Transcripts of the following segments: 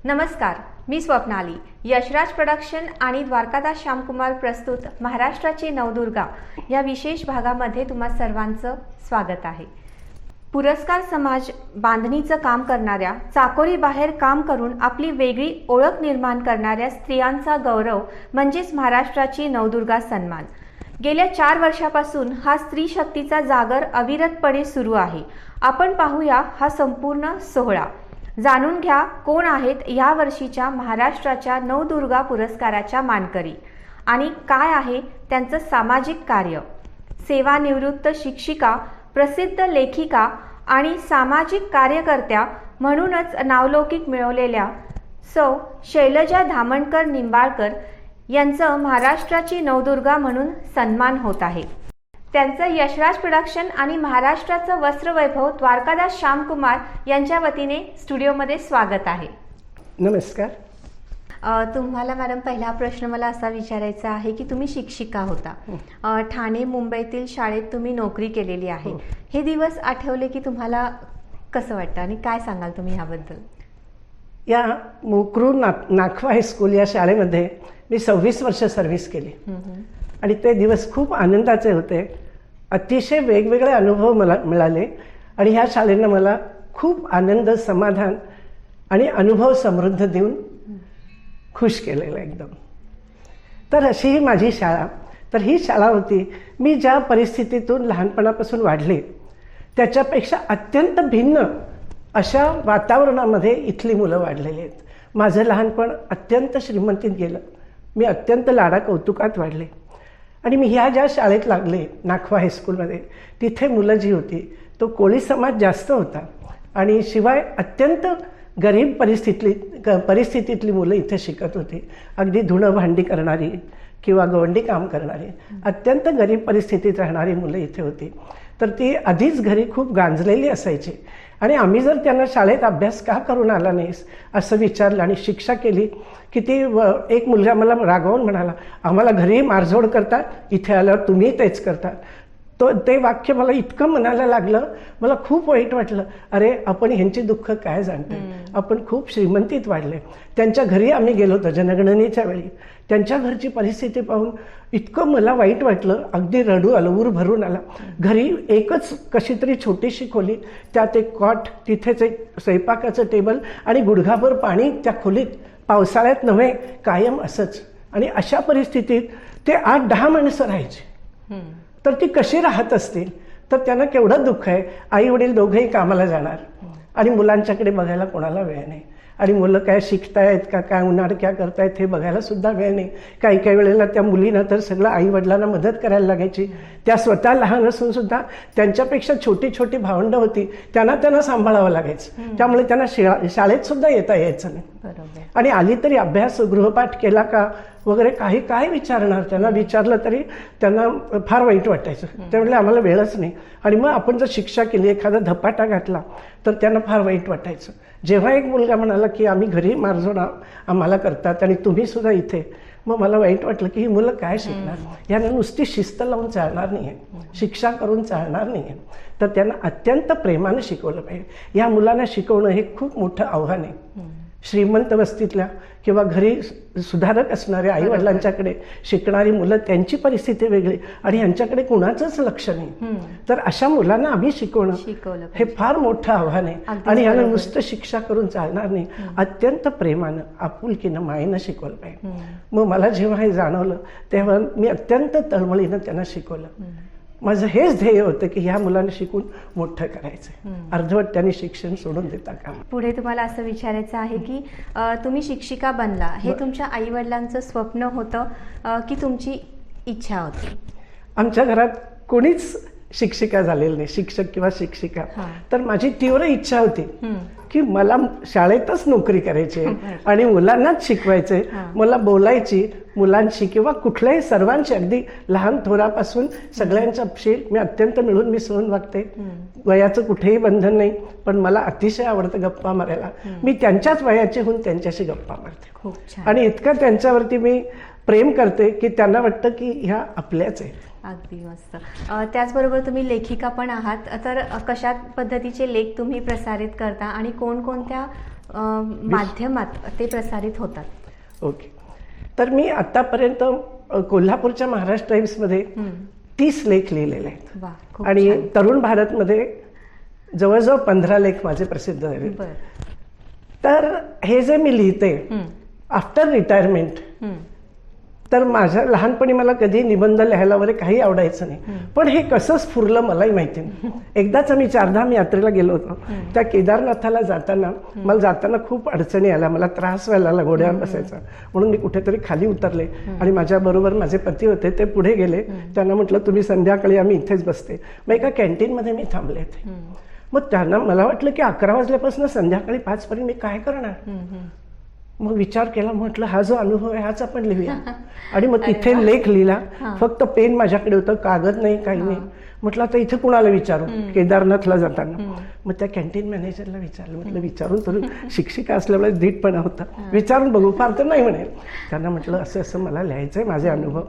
नमस्कार, मी स्वप्नाली. यशराज प्रोडक्शन आणि द्वारकादास श्यामकुमार प्रस्तुत महाराष्ट्राची नवदुर्गा या विशेष भागामध्ये तुम्हा सर्वांचं स्वागत आहे. पुरस्कार समाज बांधणीचं काम करणाऱ्या, चाकोरी बाहेर काम करून आपली वेगळी ओळख निर्माण करणाऱ्या स्त्रियांचा गौरव म्हणजेच महाराष्ट्राची नवदुर्गा सन्मान. गेल्या 4 वर्षापासून हा स्त्री शक्तीचा जागर अविरतपणे सुरू आहे. आपण पाहूया हा संपूर्ण सोहळा. जाणून घ्या कोण आहेत या वर्षीच्या महाराष्ट्राच्या नवदुर्गा पुरस्काराच्या मानकरी आणि काय आहे त्यांचं सामाजिक कार्य. सेवानिवृत्त शिक्षिका, प्रसिद्ध लेखिका आणि सामाजिक कार्यकर्त्या म्हणूनच नावलौकिक मिळवलेल्या सौ शैलजा धामणकर निंबाळकर यांचं महाराष्ट्राची नवदुर्गा म्हणून सन्मान होत आहे. त्यांचं यशराज प्रोडक्शन आणि महाराष्ट्राचं वस्त्रवैभव द्वारकादास श्यामकुमार यांच्या वतीने स्टुडिओमध्ये स्वागत आहे. नमस्कार. तुम्हाला मॅडम पहिला प्रश्न मला असा विचारायचा आहे की तुम्ही शिक्षिका होता. ठाणे मुंबईतील शाळेत तुम्ही नोकरी केलेली आहे. हे दिवस आठवले की तुम्हाला कसं वाटतं आणि काय सांगाल तुम्ही ह्याबद्दल? या मोकरू नाखवा हायस्कूल या शाळेमध्ये मी 26 वर्ष सर्व्हिस केली आणि ते दिवस खूप आनंदाचे होते. अतिशय वेगवेगळे अनुभव मला मिळाले आणि ह्या शाळेनं मला खूप आनंद, समाधान आणि अनुभव समृद्ध देऊन खुश केलेलं एकदम. तर अशी ही माझी शाळा. तर ही शाळा होती, मी ज्या परिस्थितीतून लहानपणापासून वाढले त्याच्यापेक्षा अत्यंत भिन्न अशा वातावरणामध्ये इथली मुलं वाढलेली आहेत. माझं लहानपण अत्यंत श्रीमंतीत गेलं. मी अत्यंत लाडा कौतुकात वाढले आणि मी ह्या ज्या शाळेत लागले नाखवा हायस्कूलमध्ये, तिथे मुलं जी होती तो कोळी समाज जास्त होता आणि शिवाय अत्यंत गरीब परिस्थितीतली मुलं इथे शिकत होती. अगदी धुणं भांडी करणारी किंवा गवंडी काम करणारी, अत्यंत गरीब परिस्थितीत राहणारी मुलं इथे होती. तर ती आधीच घरी खूप गांजलेली असायची आणि आम्ही जर त्यांना शाळेत अभ्यास का करून आला नाहीस असं विचारलं आणि शिक्षा केली की ती एक मुलगा मला रागावून म्हणाला, आम्हाला घरी मारझोड करता, इथे आल्यावर तुम्ही तेच करता. ते वाक्य मला इतकं मनाला लागलं, मला खूप वाईट वाटलं. अरे आपण ह्यांची दुःख काय जाणतोय, आपण खूप श्रीमंतीत वाढले. त्यांच्या घरी आम्ही गेलो होतो जनगणनेच्या वेळी. त्यांच्या घरची परिस्थिती पाहून इतकं मला वाईट वाटलं, अगदी रडू आलं, ऊर भरून आला. घरी एकच कशी तरी छोटीशी खोली, त्यात एक कॉट, तिथेच एक स्वयंपाकाचं टेबल आणि गुडघाभर पाणी त्या खोलीत, पावसाळ्यात नव्हे कायम असंच. आणि अशा परिस्थितीत ते 8-10 माणसं राहायचे. तर ती कशी राहत असतील, तर त्यांना केवढं दुःख आहे. आई वडील दोघेही कामाला जाणार आणि मुलांच्याकडे बघायला कोणाला वेळ नाही. आणि मुलं काय शिकतायत का, काय उन्हाळक्या करतायत हे बघायला सुद्धा वेळ नाही. काही काही वेळेला त्या मुलींना तर सगळं आई वडिलांना मदत करायला लागायची. त्या स्वतः लहान असून सुद्धा त्यांच्यापेक्षा छोटी छोटी भावंडं होती, त्यांना सांभाळावं लागायचं. त्यामुळे त्यांना शाळेत सुद्धा येता यायचं नाही. आणि आली तरी अभ्यास गृहपाठ केला का वगैरे काय विचारणार. त्यांना विचारलं तरी त्यांना फार वाईट वाटायचं. त्यामुळे आम्हाला वेळच नाही. आणि मग आपण जर शिक्षा केली, एखादा धपाटा घातला तर त्यांना फार वाईट वाटायचं. जेव्हा एक मुलगा म्हणाला की आम्ही घरी मारझोड आम्हाला करतात आणि तुम्ही सुद्धा इथे, मग मला वाईट वाटलं की ही मुलं काय शिकणार. यांना नुसती शिस्त लावून चालणार नाही आहे, शिक्षा करून चालणार नाही आहे. तर त्यांना अत्यंत प्रेमानं शिकवलं पाहिजे. या मुलांना शिकवणं हे खूप मोठं आव्हान आहे. श्रीमंत वस्तीतल्या किंवा घरी सुधारक असणाऱ्या आई वडिलांच्याकडे शिकणारी मुलं, त्यांची परिस्थिती वेगळी आणि यांच्याकडे कुणाचंच लक्ष नाही. तर अशा मुलांना आम्ही शिकवणं हे फार मोठं आव्हान आहे. आणि यांना नुसतं शिक्षा करून चालणार नाही, अत्यंत प्रेमानं, आपुलकीनं, मायेनं शिकवलं पाहिजे. मग मला जेव्हा हे जाणवलं तेव्हा मी अत्यंत तळमळीनं त्यांना शिकवलं. माझं हेच ध्येय होतं की ह्या मुलांना शिकून मोठं करायचं. अर्धवट त्यांनी शिक्षण सोडून देता का. पुढे तुम्हाला असं विचारायचं आहे की तुम्ही शिक्षिका बनला, हे तुमच्या आई वडिलांचं स्वप्न होतं की तुमची इच्छा होती? आमच्या घरात कोणीच शिक्षिका झालेली नाही, शिक्षक किंवा शिक्षिका. तर माझी तीव्र इच्छा होती की मला शाळेतच नोकरी करायची आणि मुलांनाच शिकवायचे. मला बोलायची मुलांशी किंवा कुठल्याही सर्वांशी, अगदी लहान थोरापासून सगळ्यांच्याशी मी अत्यंत मिळून मिसळून वागते. वयाचं कुठेही बंधन नाही, पण मला अतिशय आवडतं गप्पा मारायला. मी त्यांच्याच वयाची होऊन त्यांच्याशी गप्पा मारते आणि इतकं त्यांच्यावरती मी प्रेम करते की त्यांना वाटतं की ह्या आपल्याच आहेत. अगदी मस्त. त्याचबरोबर तुम्ही लेखिका पण आहात, तर कशा पद्धतीचे लेख तुम्ही प्रसारित करता आणि कोणकोणत्या माध्यमात ते प्रसारित होतात? ओके. तर मी आतापर्यंत कोल्हापूरच्या महाराष्ट्र टाइम्समध्ये 30 लेख लिहिलेले आहेत वा, खूप आणि छान. तरुण भारतमध्ये जवळजवळ 15 लेख माझे प्रसिद्ध झाले. बरं. तर हे जे मी लिहिते आफ्टर रिटायरमेंट, तर माझ्या लहानपणी मला कधी निबंध लिहायला वगैरे काही आवडायचं नाही, पण हे कसं स्फुरलं मलाही माहिती नाही. एकदाच आम्ही चारधाम यात्रेला गेलो होतो. त्या केदारनाथाला जाताना मला जाताना खूप अडचणी आल्या, मला त्रास व्हायला लागला घोड्यावर बसायचा, म्हणून मी कुठेतरी खाली उतरले आणि माझ्याबरोबर माझे पती होते, ते पुढे गेले. त्यांना म्हटलं तुम्ही संध्याकाळी आम्ही इथेच बसते. मग एका कॅन्टीनमध्ये मी थांबले होते. मग त्यांना मला वाटलं की 11 वाजल्यापासून संध्याकाळी 5 पर्यंत मी काय करणार. मग विचार केला, म्हटलं हा जो अनुभव आहे हाच आपण लिहूया. आणि मग तिथे लेख लिहिला. फक्त पेन माझ्याकडे होतं, कागद नाही, काही नाही. म्हटलं आता इथे कुणाला विचारू, केदारनाथला जाताना. मग त्या कॅन्टीन मॅनेजरला विचारलं, म्हटलं विचारून तर शिक्षिका असल्यामुळे धीटपणा होता, विचारून बघू, फार तर नाही म्हणेल. त्यांना म्हटलं असं असं मला लिहायचं आहे माझे अनुभव,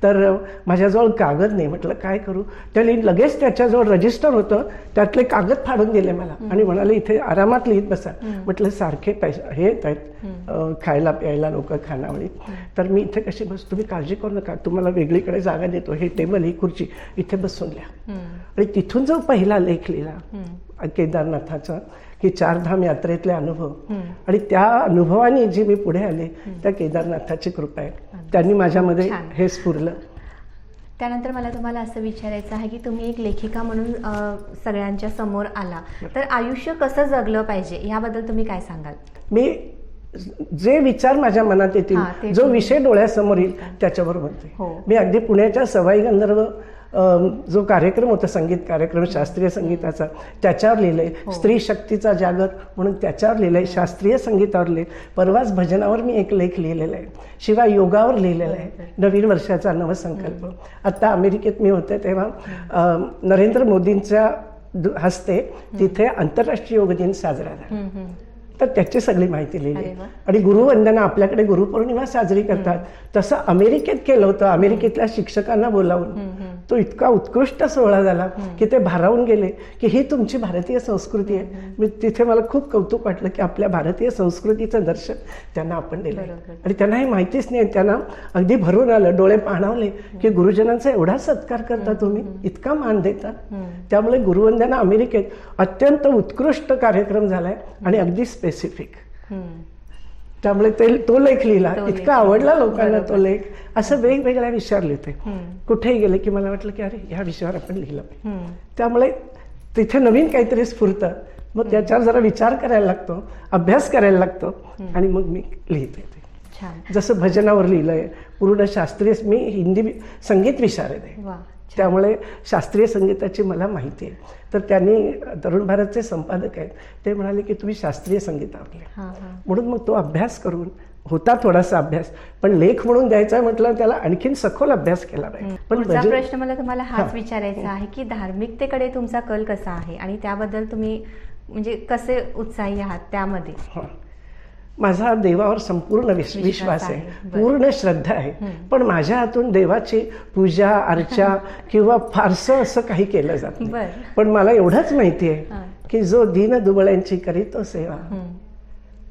तर माझ्याजवळ कागद नाही. म्हटलं काय करू. त्यांनी लगेच त्याच्याजवळ रजिस्टर होतं, त्यातले कागद फाडून दिले मला आणि म्हणाले इथे आरामात लिहित बसा. म्हटलं सारखे पैसे हे येत आहेत खायला प्यायला लोक खानावळीत, तर मी इथे कशी बस, तुम्ही काळजी करू नका, तुम्हाला वेगळीकडे जागा देतो, हे टेबल ही खुर्ची इथे बसून लिहा. आणि तिथून जो पहिला लेख लिहिला केदारनाथाचा, की चारधाम यात्रेतले अनुभव, आणि त्या अनुभवाने जी मी पुढे आले त्या केदारनाथाची कृपा आहे, त्यांनी माझ्यामध्ये हे स्फुरलं. त्यानंतर मला तुम्हाला असं विचारायचं आहे की तुम्ही एक लेखिका म्हणून सगळ्यांच्या समोर आला, तर आयुष्य कसं जगलं पाहिजे याबद्दल तुम्ही काय सांगाल? मी जे विचार माझ्या मनात येतील, जो विषय डोळ्यासमोर येईल त्याच्यावर बोलते. मी अगदी पुण्याच्या सवाई गंधर्व जो कार्यक्रम होता, संगीत कार्यक्रम शास्त्रीय संगीताचा, त्याच्यावर लिहिलंय. स्त्री शक्तीचा जागर म्हणून त्याच्यावर लिहिलंय, शास्त्रीय संगीतावर लिहिलंय. परवाच भजनावर मी एक लेख लिहिलेला आहे, शिवाय योगावर लिहिलेला आहे, नवीन वर्षाचा नवसंकल्प. आता अमेरिकेत मी होते तेव्हा नरेंद्र मोदींच्या हस्ते तिथे आंतरराष्ट्रीय योग दिन साजरा झाला, तर त्याची सगळी माहिती लिहिली. आणि गुरुवंदना आपल्याकडे गुरुपौर्णिमा साजरी करतात, तसं अमेरिकेत केलं होतं. अमेरिकेतल्या शिक्षकांना बोलावून तो इतका उत्कृष्ट सोहळा झाला की ते भारावून गेले की ही तुमची भारतीय संस्कृती आहे. मी तिथे मला खूप कौतुक वाटलं की आपल्या भारतीय संस्कृतीचं दर्शन त्यांना आपण दिलं, आणि त्यांना हे माहितीच नाही. त्यांना अगदी भरून आलं, डोळे पाणावले की गुरुजनांचा एवढा सत्कार करता तुम्ही, इतका मान देता. त्यामुळे गुरुवंदना अमेरिकेत अत्यंत उत्कृष्ट कार्यक्रम झालाय आणि अगदी स्पेसिफिक. त्यामुळे तो लेख लिहिला, इतका आवडला लोकांना तो लेख. असं वेगवेगळ्या विषयावर लिहिते, कुठेही गेले की मला वाटलं की अरे ह्या विषयावर आपण लिहिलं पाहिजे. त्यामुळे तिथे नवीन काहीतरी स्फुरतं, मग त्याच्यावर जरा विचार करायला लागतो, अभ्यास करायला लागतो, आणि मग मी लिहिते. जसं भजनावर लिहिलंय, पूर्ण शास्त्रीय, मी हिंदी संगीत विशारद आहे, त्यामुळे शास्त्रीय संगीताची मला माहिती आहे. तर त्यांनी तरुण भारतचे संपादक आहेत, ते म्हणाले की तुम्ही शास्त्रीय संगीतावर लिहा. म्हणून मग तो अभ्यास करून होता थोडासा अभ्यास, पण लेख म्हणून द्यायचा म्हटलं त्याला आणखीन सखोल अभ्यास केला पाहिजे. पण पुढचा प्रश्न मला तुम्हाला हाच विचारायचा आहे की धार्मिकतेकडे तुमचा कल कसा आहे आणि त्याबद्दल तुम्ही म्हणजे कसे उत्साही आहात त्यामध्ये? माझा देवावर संपूर्ण विश्वास आहे, पूर्ण श्रद्धा आहे, पण माझ्या हातून देवाची पूजा अर्चा किंवा फारसं असं काही केलं जात नाही. पण मला एवढंच माहिती आहे की जो दीन दुबळ्यांची करीतो सेवा,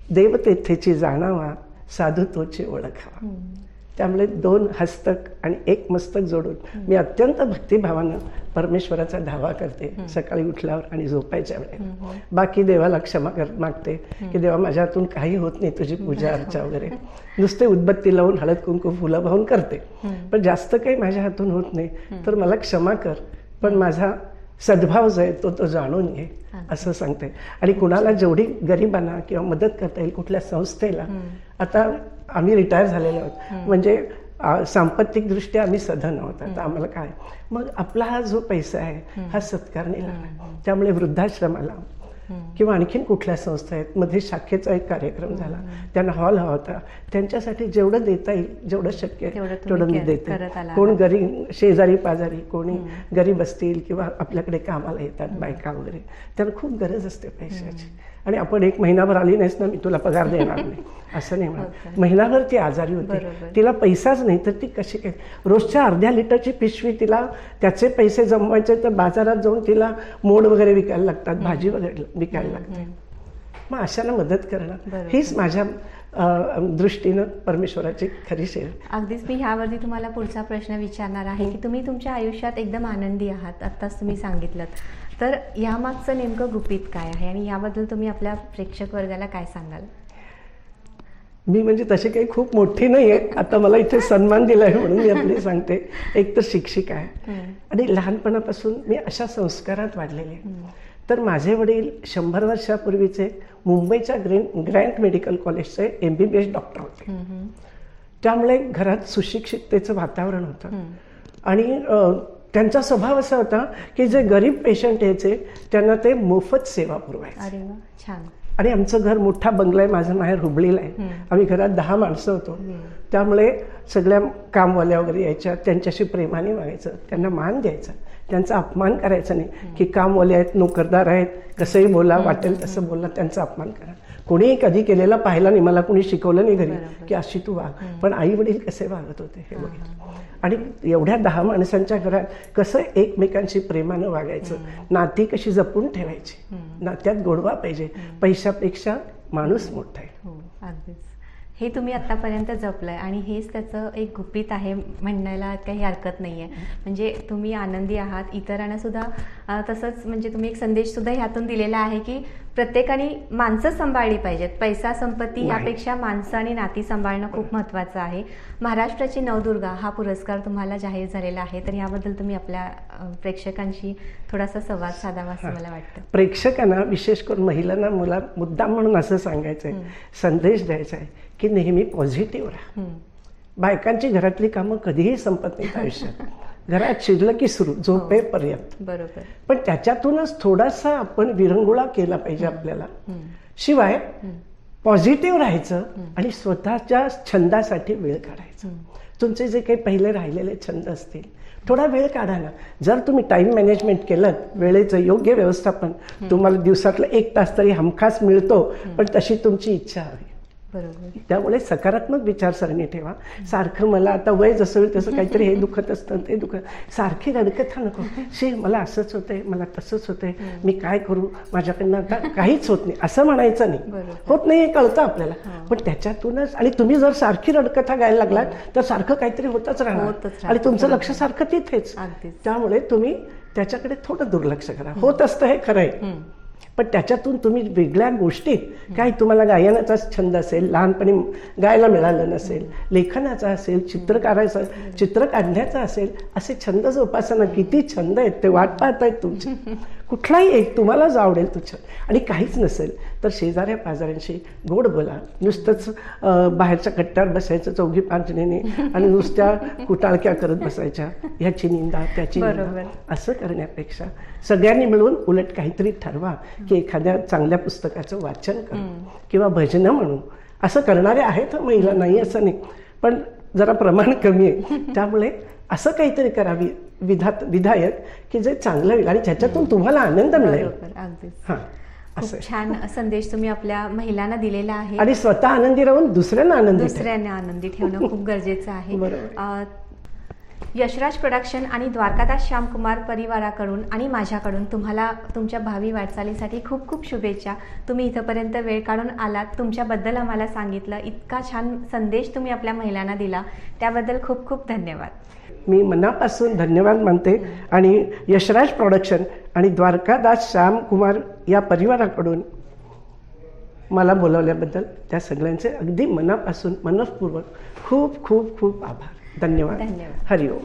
देवतेथेची जाणावा, साधुत्वाची ओळखावा. त्यामुळे 2 हस्तक आणि 1 मस्तक जोडून मी अत्यंत भक्तिभावानं परमेश्वराचा धावा करते सकाळी उठल्यावर आणि झोपायच्या वेळेला. बाकी देवाला क्षमा मागते की देवा माझ्या हातून काही होत नाही, तुझी पूजा अर्चा वगैरे नुसते उदबत्ती लावून हळद कुंकू फुलं वाहून करते, पण जास्त काही माझ्या हातून होत नाही, तर मला क्षमा कर, पण माझा सद्भाव जो आहे तो जाणून घे, असं सांगते. आणि कुणाला जेवढी गरिबांना किंवा मदत करता येईल, कुठल्या संस्थेला, आता आम्ही रिटायर झालेलो आहोत, म्हणजे सांपत्तिक दृष्ट्या आम्ही सधन आहोत, आता आम्हाला काय, मग आपला हा जो पैसा आहे हा सत्कारने लागला. त्यामुळे वृद्धाश्रमाला किंवा आणखीन कुठल्या संस्था आहेत, मध्ये शाखेचा एक कार्यक्रम झाला, त्यांना हॉल हवा होता, त्यांच्यासाठी जेवढं देता येईल, जेवढं शक्य आहे तेवढं मी देते. कोण गरीब शेजारी पाजारी कोणी गरीब असतील किंवा आपल्याकडे कामाला येतात बायका वगैरे, त्यांना खूप गरज असते पैशाची, आणि आपण 1 महिनाभर आली नाहीस ना मी तुला पगार देणार नाही असं नाही म्हणत. महिनाभर ती आजारी होती, तिला पैसाच नाही, तर ती कशी काय, रोजच्या अर्ध्या लिटरची पिशवी, तिला त्याचे पैसे जमवायचे तर बाजारात जाऊन तिला मोड वगैरे विकायला लागतात, भाजी वगैरे विकायला लागते. मग अशाला मदत करणं बरोबर. हीच माझ्या दृष्टीनं परमेश्वराची खरी सेवा. अगदीच मी ह्यावरती तुम्हाला पुढचा प्रश्न विचारणार आहे की तुम्ही तुमच्या आयुष्यात एकदम आनंदी आहात, आत्ताच तुम्ही सांगितलं, तर यामागचं नेमकं गुपित काय आहे आणि याबद्दल तुम्ही आपल्या प्रेक्षक वर्गाला काय सांगाल? मी म्हणजे तशी काही खूप मोठी नाही आहे, आता मला इथे सन्मान दिला आहे म्हणून मी आपली सांगते. एक तर शिक्षिका आहे आणि लहानपणापासून मी अशा संस्कारात वाढलेले आहे. तर माझे वडील 100 वर्षापूर्वीचे मुंबईच्या ग्रँट मेडिकल कॉलेजचे MBBS डॉक्टर होते. त्यामुळे घरात सुशिक्षिततेचं वातावरण होतं आणि त्यांचा स्वभाव असा होता की जे गरीब पेशंट यायचे त्यांना ते मोफत सेवा पुरवायचे. अरे वा, छान. आणि आमचं घर मोठा बंगला आहे, माझं माहेर हुबळीला आहे. आम्ही घरात 10 माणसं होतो. त्यामुळे सगळ्या कामवाल्या वगैरे यायच्या, त्यांच्याशी प्रेमाने वागायचं, त्यांना मान द्यायचा, त्यांचा अपमान करायचा नाही की कामवाले आहेत, नोकरदार आहेत, कसंही बोला, वाटेल तसं बोला, त्यांचा अपमान करा. कोणीही कधी केलेला पाहिला नाही, मला कोणी शिकवलं नाही घरी की अशी तू वाग. पण आई वडील कसे वागत होते हे बघितलं. आणि एवढ्या 10 माणसांच्या घरात कसं एकमेकांशी प्रेमानं वागायचं, नाती कशी जपून ठेवायची, नात्यात गोडवा पाहिजे, पैशापेक्षा माणूस मोठा आहे. हो, अगदीच. हे तुम्ही आत्तापर्यंत जपलंय आणि हेच त्याचं एक गुपित आहे म्हणायला काही हरकत नाही आहे. म्हणजे तुम्ही आनंदी आहात, इतरांना सुद्धा तसंच, म्हणजे तुम्ही एक संदेश सुद्धा ह्यातून दिलेला आहे की प्रत्येकाने माणसं सांभाळली पाहिजेत, पैसा संपत्ती ह्यापेक्षा माणसं आणि नाती सांभाळणं खूप महत्त्वाचं आहे. महाराष्ट्राची नवदुर्गा हा पुरस्कार तुम्हाला जाहीर झालेला आहे, तर याबद्दल तुम्ही आपल्या प्रेक्षकांशी थोडासा संवाद साधावा असं मला वाटतं. प्रेक्षकांना, विशेष करून महिलांना मला मुद्दाम म्हणून असं सांगायचं आहे, संदेश द्यायचा आहे की नेहमी पॉझिटिव्ह राहा. बायकांची घरातली कामं कधीही संपत नाहीत आयुष्यात. घरात शिरलं की सुरू, झोपेपर्यंत. बरोबर. पण त्याच्यातूनच थोडासा आपण विरंगुळा केला पाहिजे आपल्याला. शिवाय पॉझिटिव्ह राहायचं आणि स्वतःच्या छंदासाठी वेळ काढायचा. तुमचे जे काही पहिले राहिलेले छंद असतील, थोडा वेळ काढा ना. जर तुम्ही टाइम मॅनेजमेंट केलं, वेळेचं योग्य व्यवस्थापन, तुम्हाला दिवसातला 1 तास तरी हमखास मिळतो, पण तशी तुमची इच्छा हवी. बरोबर. त्यामुळे सकारात्मक विचारसरणी ठेवा. सारखं मला आता वय जसं होईल तसं काहीतरी हे दुखत असतं, ते दुखत, सारखी रडकथा नको. मला असंच होतंय, मला तसंच होतंय, मी काय करू, माझ्याकडनं आता काहीच होत नाही असं म्हणायचं नाही. होत नाही हे कळतं आपल्याला, पण त्याच्यातूनच. आणि तुम्ही जर सारखी रडकथा गायला लागलात तर सारखं काहीतरी होतच राहणार आणि तुमचं लक्ष सारखं तिथेच. त्यामुळे तुम्ही त्याच्याकडे थोडं दुर्लक्ष करा. होत असतं हे खरं आहे, पण त्याच्यातून तुम्ही वेगळ्या गोष्टीत, काही तुम्हाला गायनाचा छंद असेल, लहानपणी गायला मिळालं नसेल, लेखनाचा असेल, चित्र काढण्याचा असेल, असे छंद जोपासना. किती छंद आहेत ते वाट पाहतायत तुमचे. कुठलाही एक तुम्हाला जो आवडेल तो छंद. आणि काहीच नसेल तर शेजाऱ्या पाजाऱ्यांशी गोड बोला. नुसतंच बाहेरच्या कट्ट्यावर बसायचं 4-5 जणींनी आणि नुसत्या कुटाळक्या करत बसायच्या, ह्याची निंदा त्याची निंदा, असं करण्यापेक्षा सगळ्यांनी मिळून उलट काहीतरी ठरवा की एखाद्या चांगल्या पुस्तकाचं वाचन करू किंवा भजनं म्हणू. असं करणारे आहेत महिला, नाही असं नाही, पण जरा प्रमाण कमी आहे. त्यामुळे असं काहीतरी करावी विधायक की जे चांगलं होईल आणि ज्याच्यातून तुम्हाला आनंद मिळेल. हां, खूप छान संदेश तुम्ही आपल्या महिलांना दिलेला आहे. आणि स्वतः आनंदी राहून दुसऱ्यांना आनंदी ठेवणं खूप गरजेचं आहे. यशराज प्रोडक्शन आणि द्वारकादास श्यामकुमार परिवाराकडून आणि माझ्याकडून तुम्हाला तुमच्या भावी वाटचालीसाठी खूप खूप शुभेच्छा. तुम्ही इथंपर्यंत वेळ काढून आलात, तुमच्याबद्दल आम्हाला सांगितलं, इतका छान संदेश तुम्ही आपल्या महिलांना दिला, त्याबद्दल खूप खूप धन्यवाद. मी मनापासून धन्यवाद मानते. आणि यशराज प्रोडक्शन आणि द्वारकादास श्यामकुमार या परिवाराकडून मला बोलावल्याबद्दल त्या सगळ्यांचे अगदी मनापासून, मनःपूर्वक खूप खूप खूप आभार. धन्यवाद. हरिओम.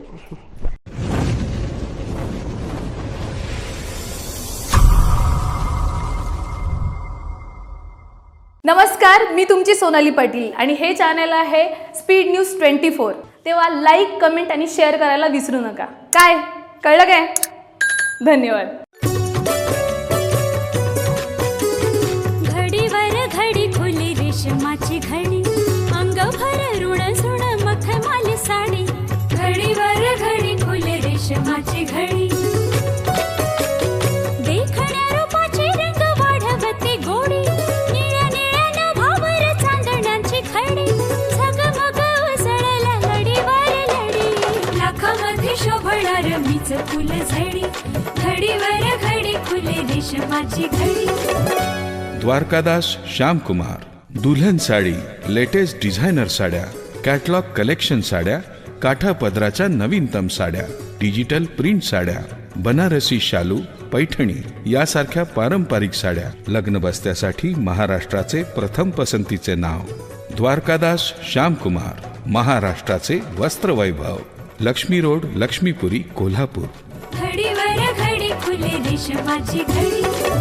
नमस्कार, मी तुमची सोनाली पाटील आणि हे चॅनल आहे स्पीड न्यूज 24. तेव्हा लाईक, कमेंट आणि शेअर करायला विसरू नका. काय कळलं काय? धन्यवाद. घडीवर घडी खुली रेशमाची घडी, अंगभर ऋण सुण मखमाली साडी. घडीवर घडी खुली रेशमाची घडी, देखण्या रूपाची रंग वाढवते गोडी. निळ्या निळ्या नभावर चांदण्यांची खडी, झगमग उसळला लडीवर लडी. लाखामध्ये शोभणार मीच फुल झडी, घडीवर घडी खुली रेशमाची घडी. द्वारकादास श्यामकुमार. दुल्हन साडी, लेटेस्ट डिझायनर साड्या, कॅटलॉग कलेक्शन साड्या, काठा पदराच्या नवीनतम साड्या, डिजिटल प्रिंट साड्या, बनारसी शालू, पैठणी यासारख्या पारंपरिक साड्या. लग्न बस्त्यासाठी महाराष्ट्राचे प्रथम पसंतीचे नाव द्वारकादास श्यामकुमार. महाराष्ट्राचे वस्त्रवैभव. लक्ष्मी रोड, लक्ष्मीपुरी, कोल्हापूर. घडीवर घडी फुले रेशमाची घडी